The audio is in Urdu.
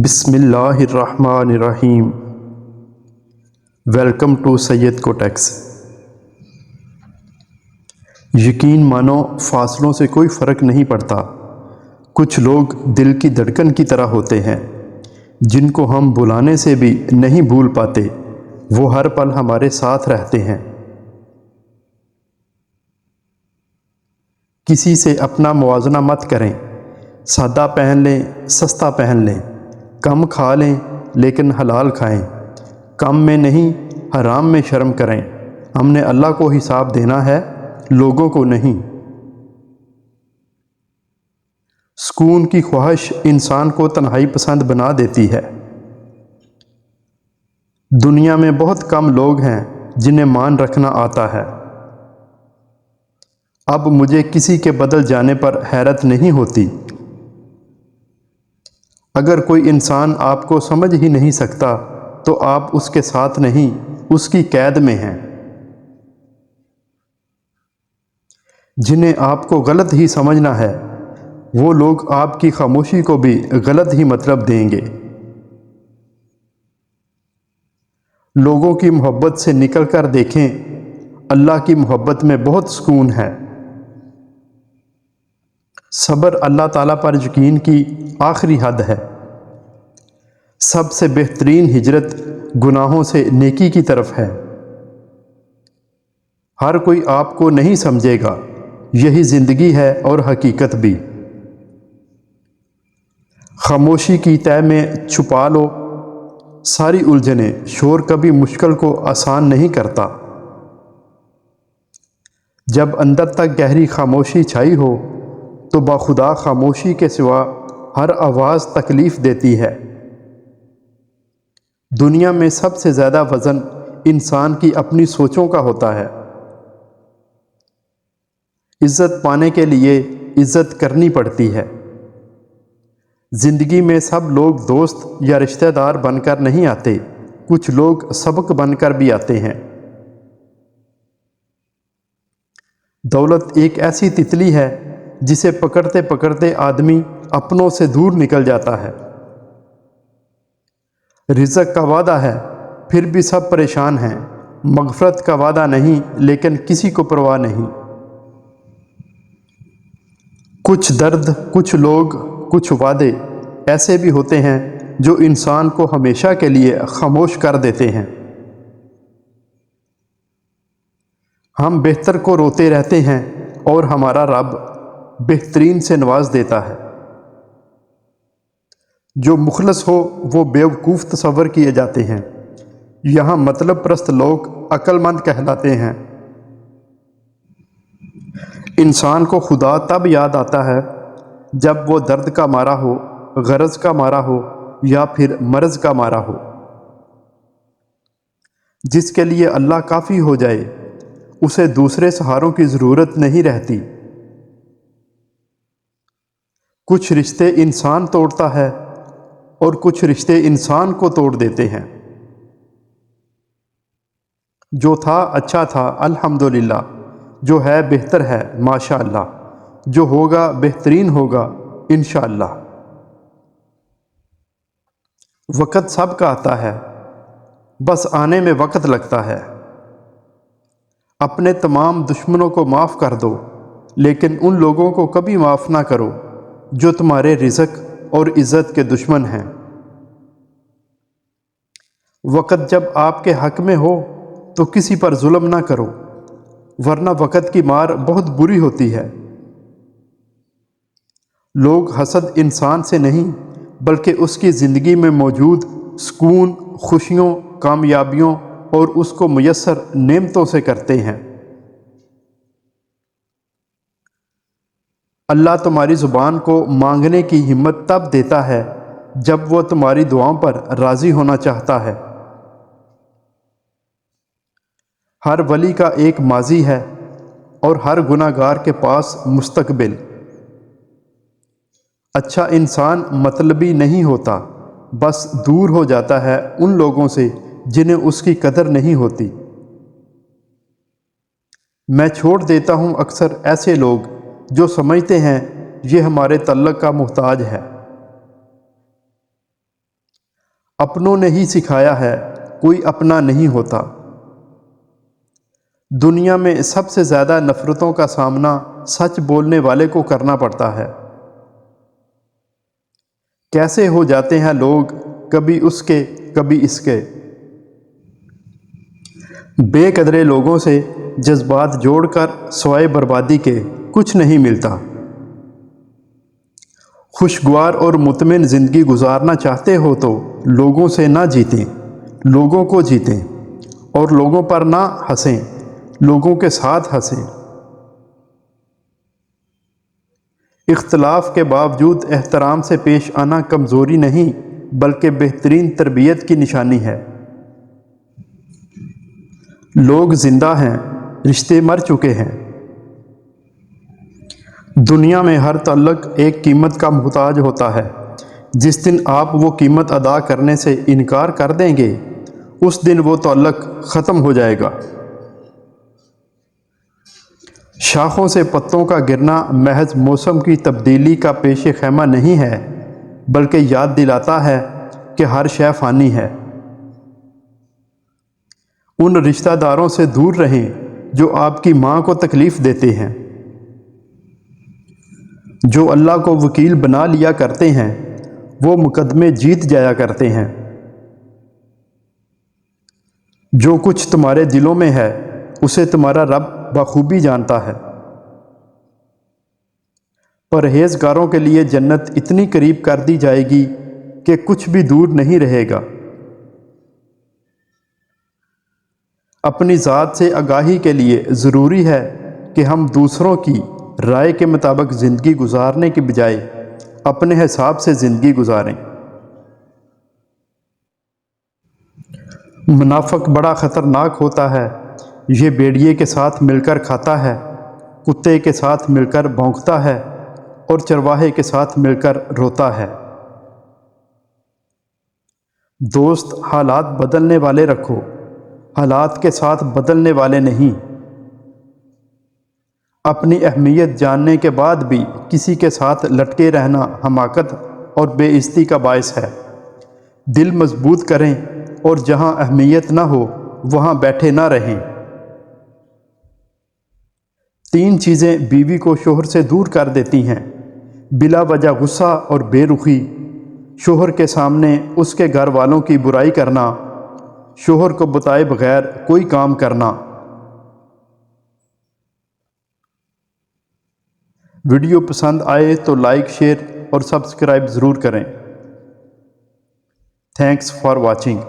بسم اللہ الرحمن الرحیم۔ ویلکم ٹو سید کوٹیکس۔ یقین مانو فاصلوں سے کوئی فرق نہیں پڑتا۔ کچھ لوگ دل کی دھڑکن کی طرح ہوتے ہیں جن کو ہم بلانے سے بھی نہیں بھول پاتے، وہ ہر پل ہمارے ساتھ رہتے ہیں۔ کسی سے اپنا موازنہ مت کریں۔ سادہ پہن لیں، سستا پہن لیں، کم کھا لیں لیکن حلال کھائیں، کم میں نہیں حرام میں شرم کریں۔ ہم نے اللہ کو حساب دینا ہے، لوگوں کو نہیں۔ سکون کی خواہش انسان کو تنہائی پسند بنا دیتی ہے۔ دنیا میں بہت کم لوگ ہیں جنہیں مان رکھنا آتا ہے۔ اب مجھے کسی کے بدل جانے پر حیرت نہیں ہوتی۔ اگر کوئی انسان آپ کو سمجھ ہی نہیں سکتا تو آپ اس کے ساتھ نہیں، اس کی قید میں ہیں۔ جنہیں آپ کو غلط ہی سمجھنا ہے وہ لوگ آپ کی خاموشی کو بھی غلط ہی مطلب دیں گے۔ لوگوں کی محبت سے نکل کر دیکھیں، اللہ کی محبت میں بہت سکون ہے۔ صبر اللہ تعالیٰ پر یقین کی آخری حد ہے۔ سب سے بہترین ہجرت گناہوں سے نیکی کی طرف ہے۔ ہر کوئی آپ کو نہیں سمجھے گا، یہی زندگی ہے اور حقیقت بھی۔ خاموشی کی تہہ میں چھپا لو ساری الجھنیں، شور کبھی مشکل کو آسان نہیں کرتا۔ جب اندر تک گہری خاموشی چھائی ہو تو باخدا خاموشی کے سوا ہر آواز تکلیف دیتی ہے۔ دنیا میں سب سے زیادہ وزن انسان کی اپنی سوچوں کا ہوتا ہے۔ عزت پانے کے لیے عزت کرنی پڑتی ہے۔ زندگی میں سب لوگ دوست یا رشتہ دار بن کر نہیں آتے، کچھ لوگ سبق بن کر بھی آتے ہیں۔ دولت ایک ایسی تتلی ہے جسے پکڑتے پکڑتے آدمی اپنوں سے دور نکل جاتا ہے۔ رزق کا وعدہ ہے پھر بھی سب پریشان ہیں، مغفرت کا وعدہ نہیں لیکن کسی کو پرواہ نہیں۔ کچھ درد، کچھ لوگ، کچھ وعدے ایسے بھی ہوتے ہیں جو انسان کو ہمیشہ کے لیے خاموش کر دیتے ہیں۔ ہم بہتر کو روتے رہتے ہیں اور ہمارا رب بہترین سے نواز دیتا ہے۔ جو مخلص ہو وہ بیوقوف تصور کیے جاتے ہیں۔ یہاں مطلب پرست لوگ عقل مند کہلاتے ہیں۔ انسان کو خدا تب یاد آتا ہے جب وہ درد کا مارا ہو، غرض کا مارا ہو یا پھر مرض کا مارا ہو۔ جس کے لیے اللہ کافی ہو جائے اسے دوسرے سہاروں کی ضرورت نہیں رہتی۔ کچھ رشتے انسان توڑتا ہے اور کچھ رشتے انسان کو توڑ دیتے ہیں۔ جو تھا اچھا تھا الحمدللہ، جو ہے بہتر ہے ماشاءاللہ، جو ہوگا بہترین ہوگا انشاءاللہ۔ وقت سب کا آتا ہے، بس آنے میں وقت لگتا ہے۔ اپنے تمام دشمنوں کو معاف کر دو لیکن ان لوگوں کو کبھی معاف نہ کرو جو تمہارے رزق اور عزت کے دشمن ہیں۔ وقت جب آپ کے حق میں ہو تو کسی پر ظلم نہ کرو، ورنہ وقت کی مار بہت بری ہوتی ہے۔ لوگ حسد انسان سے نہیں بلکہ اس کی زندگی میں موجود سکون، خوشیوں، کامیابیوں اور اس کو میسر نعمتوں سے کرتے ہیں۔ اللہ تمہاری زبان کو مانگنے کی ہمت تب دیتا ہے جب وہ تمہاری دعاؤں پر راضی ہونا چاہتا ہے۔ ہر ولی کا ایک ماضی ہے اور ہر گناہ گار کے پاس مستقبل۔ اچھا انسان مطلبی نہیں ہوتا، بس دور ہو جاتا ہے ان لوگوں سے جنہیں اس کی قدر نہیں ہوتی۔ میں چھوڑ دیتا ہوں اکثر ایسے لوگ جو سمجھتے ہیں یہ ہمارے تعلق کا محتاج ہے۔ اپنوں نے ہی سکھایا ہے، کوئی اپنا نہیں ہوتا۔ دنیا میں سب سے زیادہ نفرتوں کا سامنا سچ بولنے والے کو کرنا پڑتا ہے۔ کیسے ہو جاتے ہیں لوگ کبھی اس کے کبھی اس کے۔ بے قدرے لوگوں سے جذبات جوڑ کر سوائے بربادی کے کچھ نہیں ملتا۔ خوشگوار اور مطمئن زندگی گزارنا چاہتے ہو تو لوگوں سے نہ جیتیں، لوگوں کو جیتیں، اور لوگوں پر نہ ہنسیں، لوگوں کے ساتھ ہنسیں۔ اختلاف کے باوجود احترام سے پیش آنا کمزوری نہیں بلکہ بہترین تربیت کی نشانی ہے۔ لوگ زندہ ہیں، رشتے مر چکے ہیں۔ دنیا میں ہر تعلق ایک قیمت کا محتاج ہوتا ہے۔ جس دن آپ وہ قیمت ادا کرنے سے انکار کر دیں گے، اس دن وہ تعلق ختم ہو جائے گا۔ شاخوں سے پتوں کا گرنا محض موسم کی تبدیلی کا پیش خیمہ نہیں ہے، بلکہ یاد دلاتا ہے کہ ہر شے فانی ہے۔ ان رشتہ داروں سے دور رہیں جو آپ کی ماں کو تکلیف دیتے ہیں۔ جو اللہ کو وکیل بنا لیا کرتے ہیں وہ مقدمے جیت جایا کرتے ہیں۔ جو کچھ تمہارے دلوں میں ہے اسے تمہارا رب بخوبی جانتا ہے۔ پرہیزگاروں کے لیے جنت اتنی قریب کر دی جائے گی کہ کچھ بھی دور نہیں رہے گا۔ اپنی ذات سے آگاہی کے لیے ضروری ہے کہ ہم دوسروں کی رائے کے مطابق زندگی گزارنے کی بجائے اپنے حساب سے زندگی گزاریں۔ منافق بڑا خطرناک ہوتا ہے، یہ بھیڑیے کے ساتھ مل کر کھاتا ہے، کتے کے ساتھ مل کر بھونکتا ہے اور چرواہے کے ساتھ مل کر روتا ہے۔ دوست حالات بدلنے والے رکھو، حالات کے ساتھ بدلنے والے نہیں۔ اپنی اہمیت جاننے کے بعد بھی کسی کے ساتھ لٹکے رہنا حماقت اور بے عزتی کا باعث ہے۔ دل مضبوط کریں اور جہاں اہمیت نہ ہو وہاں بیٹھے نہ رہیں۔ 3 چیزیں بیوی کو شوہر سے دور کر دیتی ہیں: بلا وجہ غصہ اور بے رخی، شوہر کے سامنے اس کے گھر والوں کی برائی کرنا، شوہر کو بتائے بغیر کوئی کام کرنا۔ ویڈیو پسند آئے تو لائک، شیئر اور سبسکرائب ضرور کریں۔ Thanks for watching.